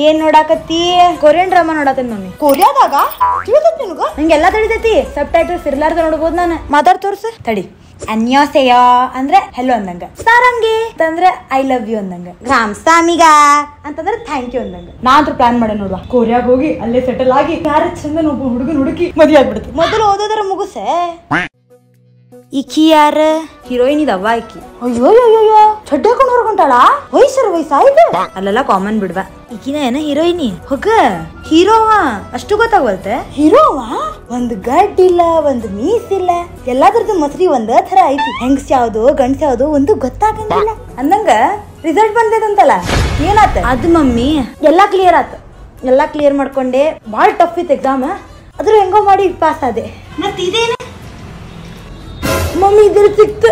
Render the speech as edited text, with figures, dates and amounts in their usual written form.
ಏನ್ ನೋಡಾಕತ್ತಿ? Korean drama ನೋಡತ್ತೇನ್ ಮಮ್ಮಿ. ಕೊರಿಯಾದಾಗ ತಿಳಿದತ್ ನಿನಗ? ನಂಗೆಲ್ಲಾ ತಿಳಿದೈತಿ. ಸಬ್ ಟೈಟಲ್ಸ್ ಇರ್ಲಾರ್ದ ನೋಡ್ಬೋದು ನಾನು. ಮಾತಾಡ್ ತೋರ್ಸ ತಡಿ. ಅನ್ಯೋಸೆಯ ಅಂದ್ರೆ ಹೆಲೋ ಅಂದಂಗ, ಸಾರಂಗಿ ಅಂತಂದ್ರೆ ಐ ಲವ್ ಯು ಅಂದಂಗ, ರಾಮ್ಸಾಮಿಗ ಅಂತಂದ್ರೆ ಥ್ಯಾಂಕ್ ಯು ಅಂದಂಗ. ನಾ ಅಂತ ಪ್ಲಾನ್ ಮಾಡೆ ನೋಡುವ, ಕೊರಿಯಾಗ ಹೋಗಿ ಅಲ್ಲೇ ಸೆಟಲ್ ಆಗಿ ಯಾರ ಚಂದ ಒಬ್ಬ ಹುಡುಗನ ಹುಡುಕಿ ಮದುವೆ ಆಗ್ಬಿಡ್ತಿ. ಮೊದಲು ಓದೋದ್ರ ಮುಗುಸೆ. ಈಕಿ ಯಾರ? ಹೀರೋಯಿನ್ ಇದವ್ವ ಈಕಿ. ಅಯ್ಯೋ ಅಯ್ಯೋ ಚಡ್ಡಾಕೊಂಡು ಹೊರಗೊಂಟಾಳ. ವಯಸ್ಸಾಯ್ತು. ಅಲ್ಲೆಲ್ಲ ಕಾಮನ್ ಬಿಡ್ವಾ. ಈಕಿನ ಏನ ಹೀರೋಯಿನಿ? ಹೋಗ ಹೀರೋವ ಅಷ್ಟು ಗೊತ್ತಾಗವಲ್ತೆ. ಹೀರೋವ ಒಂದ್ ಗಡ್ ಇಲ್ಲ, ಒಂದ್ ಮೀಸ್ ಇಲ್ಲ, ಎಲ್ಲಾದ್ರದ್ದು ಮಸರಿ ಒಂದ ತರ ಐತಿ. ಹೆಂಗ್ಸ್ ಯಾವ್ದು ಗಂಡ್ಸ್ ಯಾವ್ದು ಒಂದು ಗೊತ್ತಾಗಂಗಿಲ್ಲ ಅಂದಂಗ ರಿಸಲ್ಟ್ ಬಂದೈತಂತಲ್ಲ, ಏನಾತ? ಅದು ಮಮ್ಮಿ ಎಲ್ಲಾ ಕ್ಲಿಯರ್ ಆತ. ಎಲ್ಲಾ ಕ್ಲಿಯರ್ ಮಾಡ್ಕೊಂಡೆ. ಬಾಳ ಟಫ್ ಇತ್ತು ಎಕ್ಸಾಮ್, ಅದ್ರ ಹೆಂಗೋ ಮಾಡಿ ಪಾಸ್ ಆದೆ. ಮತ್ ಇದೇನ ಮಮ್ಮಿ ಇದ್ರ ಸಿಕ್ತ.